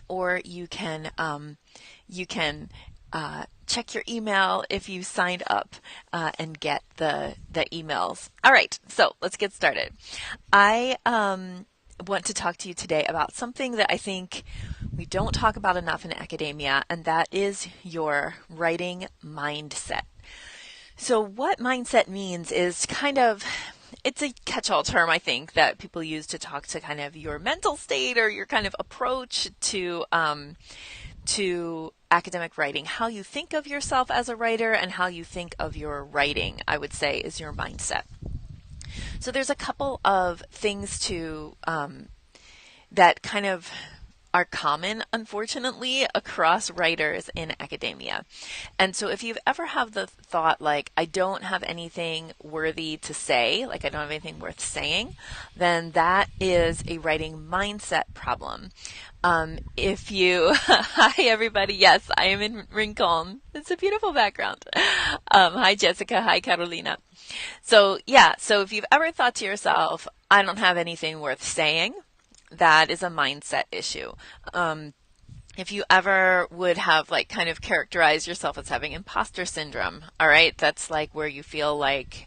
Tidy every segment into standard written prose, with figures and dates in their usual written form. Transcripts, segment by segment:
or you can check your email if you signed up and get the emails. All right, so let's get started. I want to talk to you today about something that I think we don't talk about enough in academia, and that is your writing mindset. So, what mindset means is it's a catch-all term, I think, that people use to talk to kind of your mental state or your kind of approach to academic writing. How you think of yourself as a writer and how you think of your writing, I would say, is your mindset. So there's a couple of things that kind of are common, unfortunately, across writers in academia. And so if you've ever have the thought like, I don't have anything worthy to say, like I don't have anything worth saying, then that is a writing mindset problem. If you, hi everybody, yes, I am in Rincon. It's a beautiful background. Hi Jessica, hi Carolina. So yeah, so if you've ever thought to yourself, I don't have anything worth saying, that is a mindset issue. If you ever would have like kind of characterized yourself as having imposter syndrome, all right, that's like where you feel like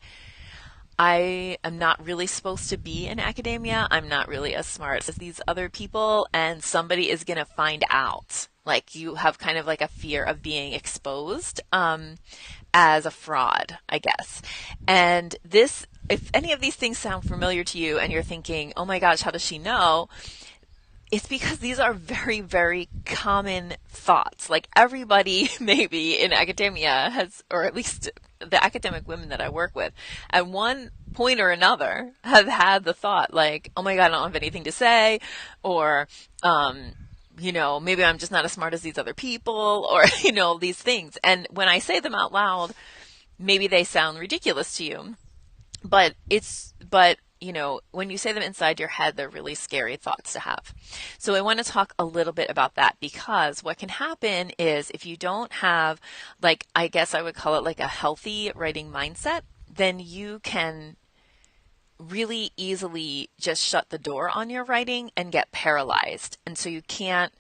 I am not really supposed to be in academia. I'm not really as smart as these other people, and somebody is going to find out. Like you have kind of like a fear of being exposed as a fraud, I guess. And this, if any of these things sound familiar to you and you're thinking, oh my gosh, how does she know? It's because these are very, very common thoughts. Like everybody maybe in academia has, or at least the academic women that I work with, at one point or another have had the thought like, oh my God, I don't have anything to say, or, maybe I'm just not as smart as these other people, or, these things. And when I say them out loud, maybe they sound ridiculous to you, but when you say them inside your head, they're really scary thoughts to have. So I want to talk a little bit about that, because what can happen is if you don't have, like, I guess I would call it like a healthy writing mindset, then you can really easily just shut the door on your writing and get paralyzed. And so you can't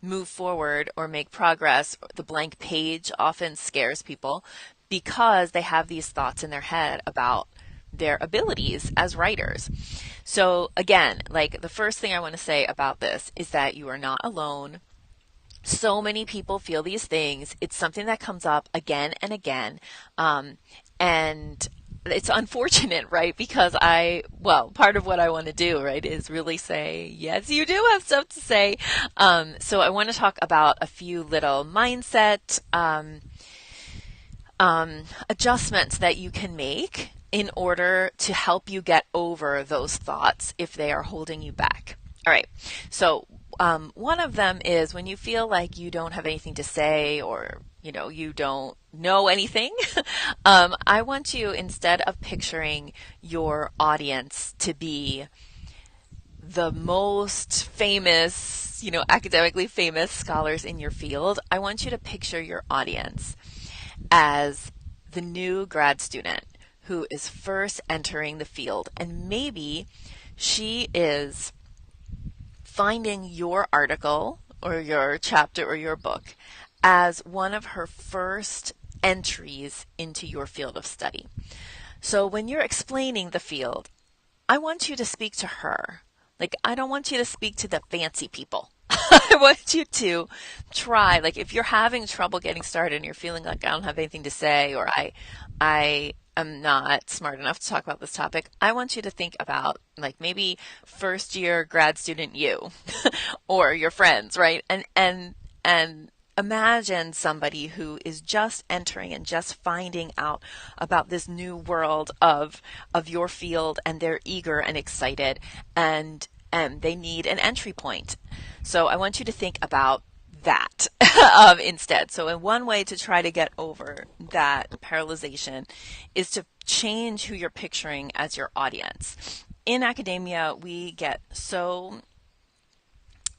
move forward or make progress. The blank page often scares people because they have these thoughts in their head about their abilities as writers. So again, like the first thing I want to say about this is that you are not alone. So many people feel these things. It's something that comes up again and again. And it's unfortunate, right? Because part of what I want to do, right, is really say, yes, you do have stuff to say. So I want to talk about a few little mindset adjustments that you can make in order to help you get over those thoughts if they are holding you back. All right. So one of them is when you feel like you don't have anything to say, or you don't know anything. I want you, instead of picturing your audience to be the most famous, academically famous scholars in your field, I want you to picture your audience as the new grad student who is first entering the field, and maybe she is finding your article or your chapter or your book as one of her first entries into your field of study. So when you're explaining the field, I want you to speak to her. Like, I don't want you to speak to the fancy people. I want you to try, like, if you're having trouble getting started and you're feeling like I don't have anything to say, or I am not smart enough to talk about this topic, I want you to think about like maybe first year grad student you or your friends, right? And imagine somebody who is just entering and just finding out about this new world of your field, and they're eager and excited, and they need an entry point. So I want you to think about that instead. So in one way to try to get over that paralyzation is to change who you're picturing as your audience. In academia, we get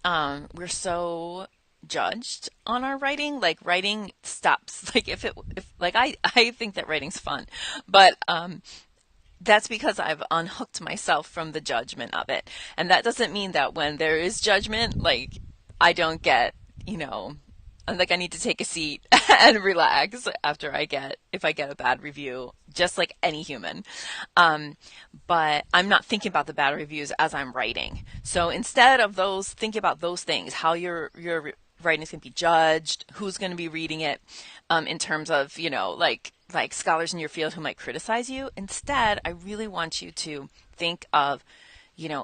we're so judged on our writing. Like writing stops. Like if I think that writing's fun, but that's because I've unhooked myself from the judgment of it. And that doesn't mean that when there is judgment, like I don't get, you know, I'm like I need to take a seat and relax after if I get a bad review, just like any human. Um, but I'm not thinking about the bad reviews as I'm writing. So instead of those, thinking about those things, how your writing is going to be judged, who's going to be reading it, in terms of, like scholars in your field who might criticize you. Instead, I really want you to think of,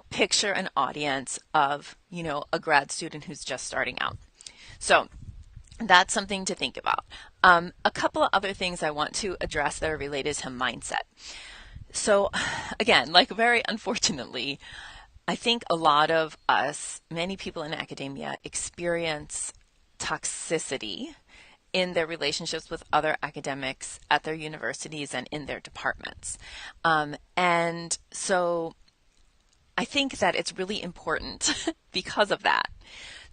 picture an audience of, a grad student who's just starting out. So that's something to think about. A couple of other things I want to address that are related to mindset. So, again, like very unfortunately, I think a lot of us, many people in academia, experience toxicity in their relationships with other academics at their universities and in their departments. And so I think that it's really important because of that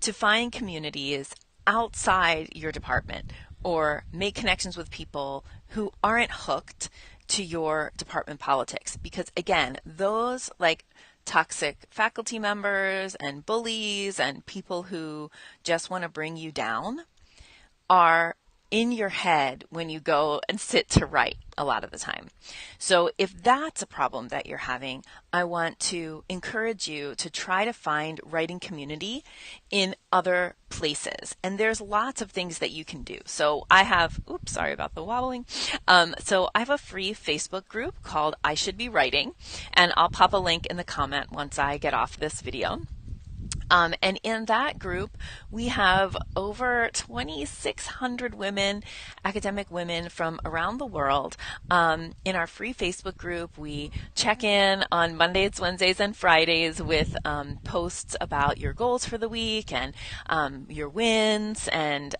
to find communities outside your department or make connections with people who aren't hooked to your department politics. Because again, those like toxic faculty members and bullies and people who just want to bring you down are in your head when you go and sit to write a lot of the time. So if that's a problem that you're having, I want to encourage you to try to find writing community in other places. And there's lots of things that you can do. So I have, oops, sorry about the wobbling. So I have a free Facebook group called I Should Be Writing, and I'll pop a link in the comment once I get off this video. And in that group, we have over 2,600 women, academic women from around the world. In our free Facebook group, we check in on Mondays, Wednesdays, and Fridays with posts about your goals for the week and your wins and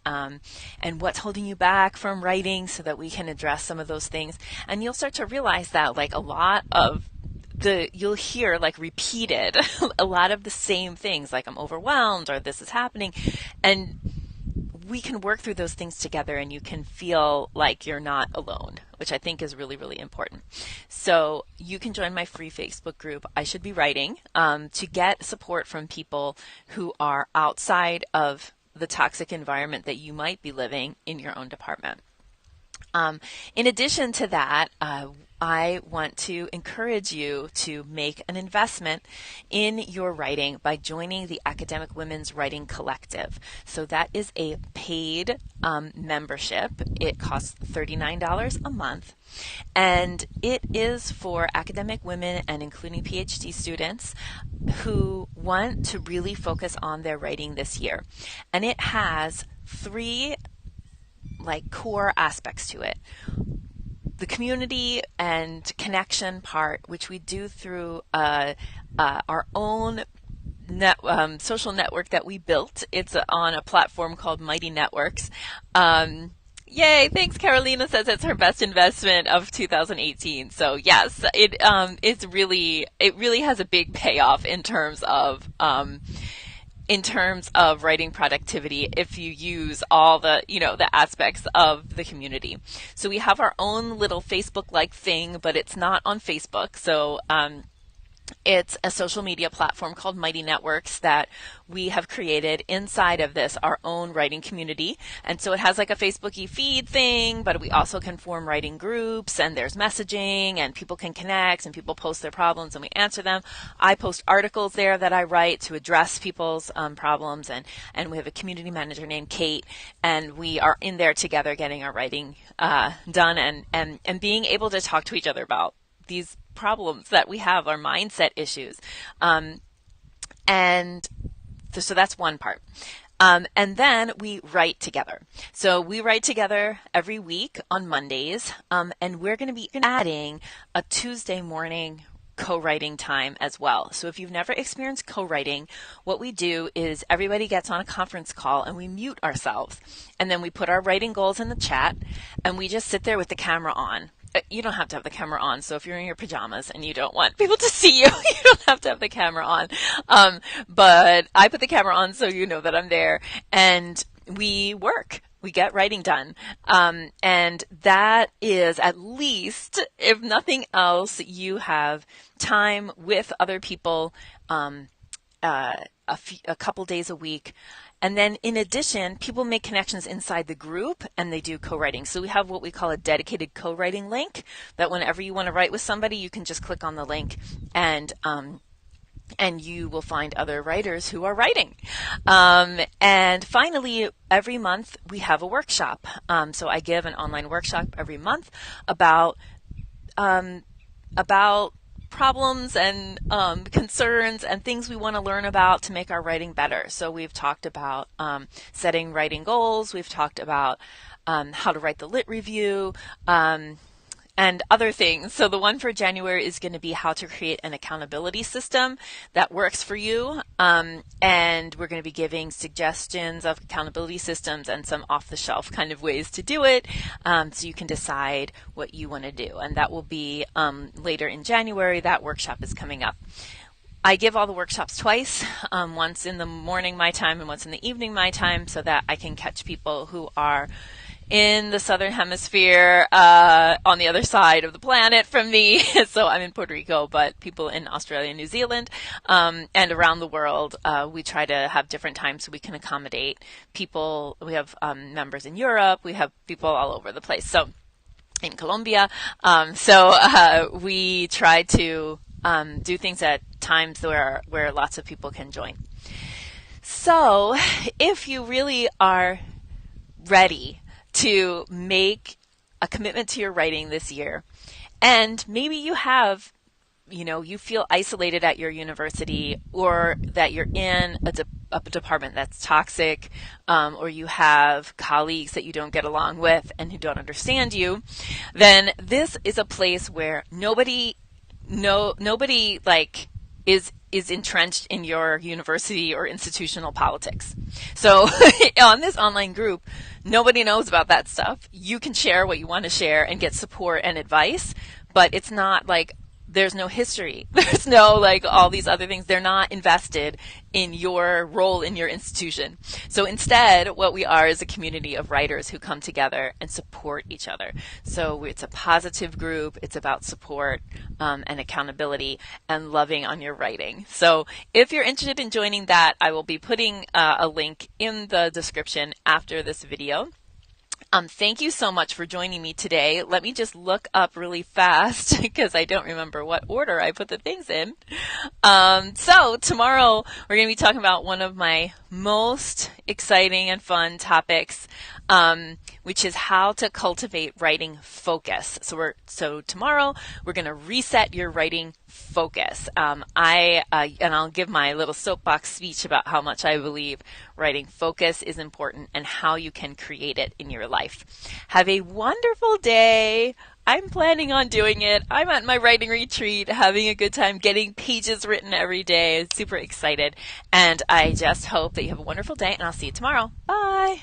what's holding you back from writing so that we can address some of those things. And you'll start to realize that like a lot of you'll hear like repeated a lot of the same things, like I'm overwhelmed or this is happening, and we can work through those things together and you can feel like you're not alone, which I think is really, really important. So you can join my free Facebook group, I Should Be Writing, to get support from people who are outside of the toxic environment that you might be living in your own department. In addition to that, I want to encourage you to make an investment in your writing by joining the Academic Women's Writing Collective. So that is a paid membership. It costs $39 a month, and it is for academic women and including PhD students who want to really focus on their writing this year. And it has three like core aspects to it. The community and connection part, which we do through our own social network that we built. It's on a platform called Mighty Networks. Yay! Thanks. Carolina says it's her best investment of 2018. So yes, it really has a big payoff in terms of writing productivity if you use all the aspects of the community. So we have our own little Facebook-like thing, but it's not on Facebook. So it's a social media platform called Mighty Networks that we have created inside of this, our own writing community. And so it has like a Facebook-y feed thing, but we also can form writing groups, and there's messaging, and people can connect, and people post their problems, and we answer them. I post articles there that I write to address people's problems, and we have a community manager named Kate, and we are in there together getting our writing done and being able to talk to each other about these problems that we have, our mindset issues. So that's one part. And then we write together. So we write together every week on Mondays, and we're going to be adding a Tuesday morning co-writing time as well. So if you've never experienced co-writing, what we do is everybody gets on a conference call and we mute ourselves, and then we put our writing goals in the chat, and we just sit there with the camera on. You don't have to have the camera on. So if you're in your pajamas and you don't want people to see you, you don't have to have the camera on. But I put the camera on so you know that I'm there, and we work. We get writing done. And that is at least, if nothing else, you have time with other people, a couple days a week. And then in addition, people make connections inside the group and they do co-writing. So we have what we call a dedicated co-writing link that whenever you want to write with somebody, you can just click on the link and you will find other writers who are writing. And finally, every month we have a workshop. So I give an online workshop every month about problems and concerns and things we want to learn about to make our writing better. So we've talked about setting writing goals. We've talked about how to write the lit review, and other things. So the one for January is going to be how to create an accountability system that works for you. And we're going to be giving suggestions of accountability systems and some off-the-shelf kind of ways to do it, so you can decide what you want to do. And that will be later in January. That workshop is coming up. I give all the workshops twice, once in the morning my time and once in the evening my time, so that I can catch people who are in the southern hemisphere, on the other side of the planet from me. So I'm in Puerto Rico, but people in Australia and New Zealand, and around the world, we try to have different times so we can accommodate people. We have members in Europe. We have people all over the place. So in Colombia. We try to do things at times where lots of people can join. So if you really are ready to make a commitment to your writing this year, and maybe you have, you feel isolated at your university, or that you're in a department that's toxic, or you have colleagues that you don't get along with and who don't understand you, then this is a place where nobody is entrenched in your university or institutional politics. So on this online group, nobody knows about that stuff. You can share what you want to share and get support and advice, but it's not like there's no history. There's no all these other things. They're not invested in your role in your institution. So instead, what we are is a community of writers who come together and support each other. So it's a positive group. It's about support and accountability and loving on your writing. So if you're interested in joining that, I will be putting a link in the description after this video. Thank you so much for joining me today. Let me just look up really fast because I don't remember what order I put the things in. So tomorrow we're going to be talking about one of my most exciting and fun topics, which is how to cultivate writing focus. So tomorrow we're going to reset your writing focus. And I'll give my little soapbox speech about how much I believe writing focus is important and how you can create it in your life. Have a wonderful day. I'm planning on doing it. I'm at my writing retreat, having a good time, getting pages written every day. Super excited. And I just hope that you have a wonderful day, and I'll see you tomorrow. Bye.